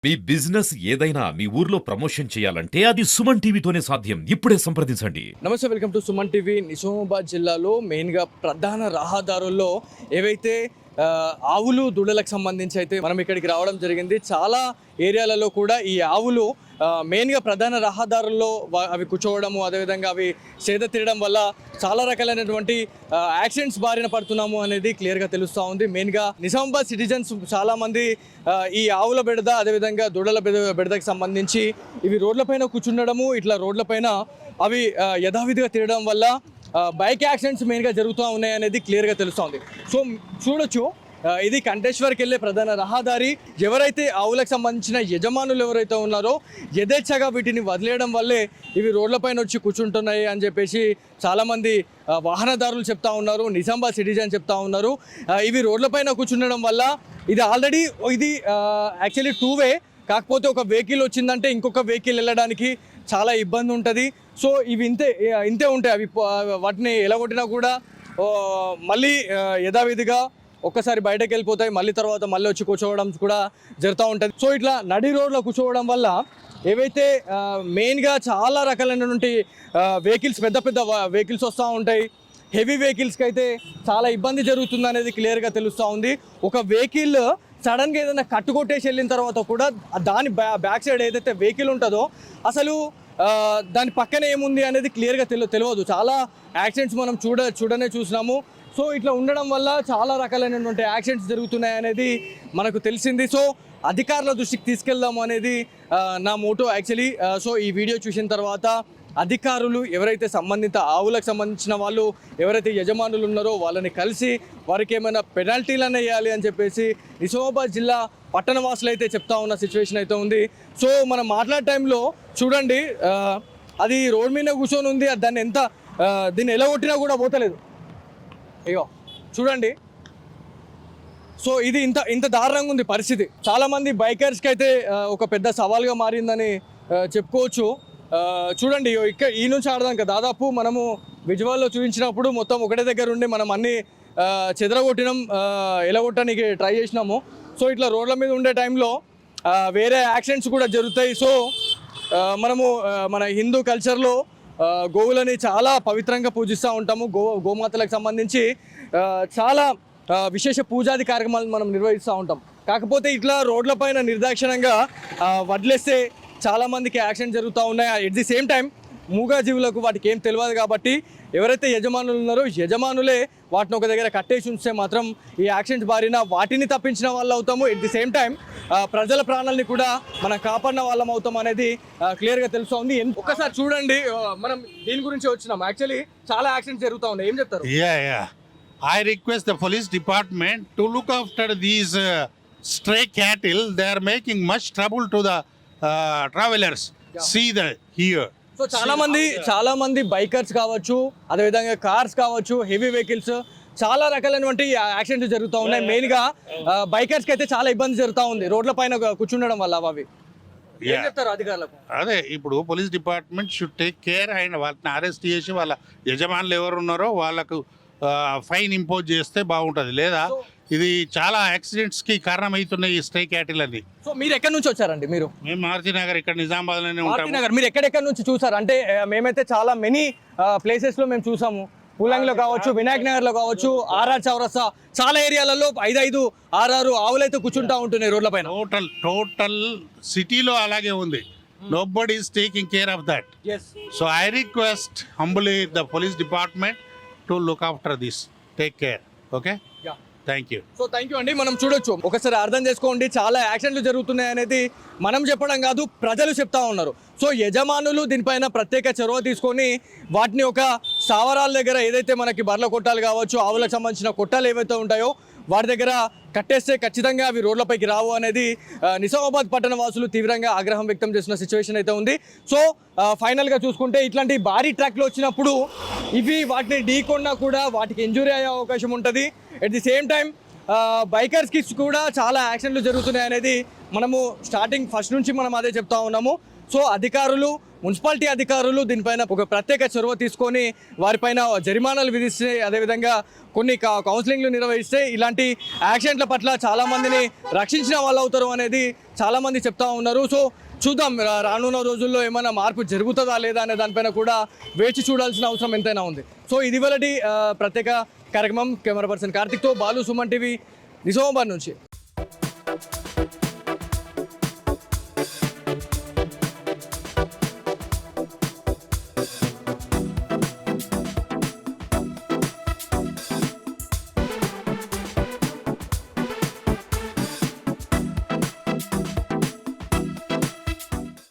మీ business ఏదైనా మీ ఊర్లో promotion చేయాలంటే అది సుమన్ టీవీతోనే సాధ్యం. ఇప్పుడే సంప్రదించండి. నమస్తే, welcome to Suman TV. Nizamabad జిల్లాలో మెయిన్గా ప్రధాన రహదారుల్లో ఏవైతే ఆవులు దూడలకు సంబంధించి అయితే మనం ఇక్కడికి రావడం జరిగింది. చాలా ఏరియాలలో కూడా ఈ ఆవులు మెయిన్గా ప్రధాన రహదారుల్లో అవి కూర్చోవడము, అదేవిధంగా అవి సేద తీయడం వల్ల చాలా రకాలైనటువంటి యాక్సిడెంట్స్ బారిన పడుతున్నాము అనేది క్లియర్గా తెలుస్తూ ఉంది. మెయిన్గా నిజామాబాద్ సిటిజన్స్ చాలామంది ఈ ఆవుల బెడద, అదేవిధంగా దూడల బెడదకి సంబంధించి ఇవి రోడ్లపైన కూర్చుండడము, ఇట్లా రోడ్లపైన అవి యథావిధిగా తిరగడం వల్ల బైక్ యాక్సిడెంట్స్ మెయిన్గా జరుగుతూ ఉన్నాయి అనేది క్లియర్గా తెలుస్తోంది. సో చూడొచ్చు, ఇది కంటేశ్వర్కి వెళ్ళే ప్రధాన రహదారి. ఎవరైతే ఆవులకు సంబంధించిన యజమానులు ఎవరైతే ఉన్నారో యథేచ్ఛగా వీటిని వదిలేయడం వల్లే ఇవి రోడ్లపైన వచ్చి కూర్చుంటున్నాయి అని చెప్పేసి చాలామంది వాహనదారులు చెప్తా ఉన్నారు, నిజామాబాద్ సిటిజన్ చెప్తా ఉన్నారు. ఇవి రోడ్లపైన కూర్చుండడం వల్ల ఇది ఆల్రెడీ యాక్చువల్లీ 2 వే, కాకపోతే ఒక వెహికల్ వచ్చిందంటే ఇంకొక వెహికల్ వెళ్ళడానికి చాలా ఇబ్బంది ఉంటుంది. సో ఇవి ఇంతే ఉంటాయి. అవి వాటిని ఎలగొట్టినా కూడా మళ్ళీ యథావిధిగా ఒక్కసారి బయటకు వెళ్ళిపోతాయి, మళ్ళీ తర్వాత మళ్ళీ వచ్చి కూర్చోవడం కూడా జరుగుతూ ఉంటుంది. సో ఇట్లా నడి రోడ్లో కూర్చోవడం వల్ల ఏవైతే మెయిన్గా చాలా రకాలైనటువంటి వెహికల్స్, పెద్ద పెద్ద వెహికల్స్ వస్తూ ఉంటాయి. హెవీ వెహికల్స్కి అయితే చాలా ఇబ్బంది జరుగుతుంది అనేది క్లియర్గా తెలుస్తూ ఉంది. ఒక వెహికల్ సడన్గా ఏదైనా కట్టుకొట్టేసి వెళ్ళిన తర్వాత కూడా దాని బ్యాక్ సైడ్ ఏదైతే వెహికల్ ఉంటుందో అసలు దాని పక్కన ఏముంది అనేది క్లియర్గా తెలియదు. చాలా యాక్సిడెంట్స్ మనం చూడనే చూసినాము. సో ఇట్లా ఉండడం వల్ల చాలా రకాలైనటువంటి యాక్సిడెంట్స్ జరుగుతున్నాయి అనేది మనకు తెలిసింది. సో అధికారుల దృష్టికి తీసుకెళ్దాము అనేది నా మోటో యాక్చువల్లీ. సో ఈ వీడియో చూసిన తర్వాత అధికారులు ఎవరైతే సంబంధిత ఆవులకు సంబంధించిన వాళ్ళు ఎవరైతే యజమానులు ఉన్నారో వాళ్ళని కలిసి వారికి ఏమైనా పెనాల్టీలనే వేయాలి అని చెప్పేసి నిజామాబాద్ జిల్లా పట్టణ వాసులు అయితే చెప్తా ఉన్న సిచ్యువేషన్ అయితే ఉంది. సో మనం మాట్లాడే టైంలో చూడండి, అది రోడ్ మీద కూర్చొని ఉంది, దీన్ని ఎలా కొట్టినా కూడా పోతలేదు. అయ్యో చూడండి, సో ఇది ఇంత దారుణంగా ఉంది పరిస్థితి. చాలామంది బైకర్స్కి అయితే ఒక పెద్ద సవాల్గా మారిందని చెప్పుకోవచ్చు. చూడండి, ఈ నుంచి ఆడదాక దాదాపు మనము విజువల్లో చూపించినప్పుడు మొత్తం ఒకటే దగ్గర ఉండి మనం అన్ని చెదరగొట్టినాం, ఎలగొట్టడానికి ట్రై చేసినాము. సో ఇట్లా రోడ్ల మీద ఉండే టైంలో వేరే యాక్సిడెంట్స్ కూడా జరుగుతాయి. సో మనము మన హిందూ కల్చర్లో గోవులని చాలా పవిత్రంగా పూజిస్తూ ఉంటాము. గోమాతలకు సంబంధించి చాలా విశేష పూజాది కార్యక్రమాలను మనం నిర్వహిస్తూ ఉంటాం. కాకపోతే ఇట్లా రోడ్లపైన నిర్దాక్షిణంగా వదిలేస్తే చాలామందికి యాక్సిడెంట్ జరుగుతూ ఉన్నాయి. ఎట్ ది సేమ్ టైం మూగజీవులకు వాటికి ఏం తెలియదు కాబట్టి ఎవరైతే యజమానులు ఉన్నారో యజమానులే వాటిని ఒక దగ్గర కట్టేసి ఉంచితే మాత్రం ఈ యాక్సిడెంట్స్ బారిన వాటిని తప్పించిన వాళ్ళు అవుతాము. ఎట్ ది సేమ్ టైం ప్రజల ప్రాణాలని కూడా మనం కాపాడిన వాళ్ళం అవుతాం అనేది క్లియర్గా తెలుస్తుంది. ఒక్కసారి చూడండి, మనం దీని గురించి వచ్చినాం. యాక్చువల్లీ చాలా యాక్సిడెంట్స్ జరుగుతూ ఉన్నాయి. ఏం చెప్తారు? I request the police department to look after these stray cattle. They are making much trouble to the travelers. See that here. So చాలా మంది బైకర్స్ కావచ్చు, అదేవిధంగా కార్స్ కావచ్చు, హెవీ వెహికల్స్, చాలా రకాలైనటువంటి యాక్సిడెంట్స్ జరుగుతూ ఉన్నాయి. మెయిన్గా బైకర్స్కి అయితే చాలా ఇబ్బంది జరుగుతూ ఉంది రోడ్ల పైన కూర్చుండడం వల్ల. అవి ఏం చెప్తారు అధికారులకు? అదే ఇప్పుడు police department should take care. And వాళ్ళని అరెస్ట్ చేసి వాళ్ళ యజమానులు ఎవరు ఉన్నారో వాళ్ళకు ఫైన్ ఇంపోజ్ చేస్తే బాగుంటుంది. లేదా ఇది చాలా యాక్సిడెంట్స్ కి కారణం అవుతున్నాయి ఈ స్ట్రే క్యాటిల్ అని. సో మీరు ఎక్కడి నుంచి వచ్చారండి? మేము మారుతి నగర్, ఇక్కడ నిజామాబాద్ లోనే ఉంటాము. మీరు ఎక్కడెక్కడి నుంచి చూసారు? అంటే మేమైతే చాలా మెనీ ప్లేసెస్ లో మేము చూసాము. పూలంగిలో కావచ్చు, వినాయక్ నగర్ లో కావచ్చు, ఆర్ఆర్ చౌరస్తా, చాలా ఏరియాలలో 5 6 ఆవులైతే కూర్చుంటా ఉంటున్నాయి రోడ్ల పైన. టోటల్ సిటీలో అలాగే ఉంది. Nobody is taking care of that. So I request humbly the police department to look after this. Take care. Okay, thank you. So thank you అండి. మనం చూడొచ్చు, ఒకసారి అర్థం చేసుకోండి, చాలా యాక్సిడెంట్లు జరుగుతున్నాయి అనేది మనం చెప్పడం కాదు, ప్రజలు చెప్తా ఉన్నారు. సో యజమానులు దీనిపైన ప్రత్యేక చొరవ తీసుకొని వాటిని ఒక స్థావరాల దగ్గర ఏదైతే మనకి బర్ల కొట్టాలు కావచ్చు, ఆవులకు సంబంధించిన కొట్టాలు ఏవైతే ఉంటాయో వాటి దగ్గర కట్టేస్తే ఖచ్చితంగా అవి రోడ్లపైకి రావు అనేది నిజామాబాద్ పట్టణ వాసులు తీవ్రంగా ఆగ్రహం వ్యక్తం చేసిన సిచ్యువేషన్ అయితే ఉంది. సో ఫైనల్గా చూసుకుంటే ఇట్లాంటి భారీ ట్రాక్లు వచ్చినప్పుడు ఇవి వాటిని ఢీకొన్నా కూడా వాటికి ఇంజురీ అయ్యే అవకాశం ఉంటుంది. ఎట్ ది సేమ్ టైం బైకర్స్కి కూడా చాలా యాక్సిడెంట్లు జరుగుతున్నాయి అనేది మనము ఫస్ట్ నుంచి మనం అదే చెప్తా ఉన్నాము. సో అధికారులు మున్సిపాలిటీ అధికారులు దీనిపైన ఒక ప్రత్యేక చొరవ తీసుకొని వారిపైన జరిమానాలు విధిస్తే, అదేవిధంగా కొన్ని కౌన్సిలింగ్లు నిర్వహిస్తే ఇలాంటి యాక్సిడెంట్ల పట్ల చాలామందిని రక్షించిన వాళ్ళు అవుతారు అనేది చాలామంది చెప్తా ఉన్నారు. సో చూద్దాం రానున్న రోజుల్లో ఏమైనా మార్పు జరుగుతుందా లేదా అనే దానిపైన కూడా వేచి చూడాల్సిన అవసరం ఎంతైనా ఉంది. సో ఇది ప్రత్యేక కార్యక్రమం. కెమెరా పర్సన్ కార్తిక్తో బాలు, సుమన్ టీవీ, నిజామాబాద్ నుంచి.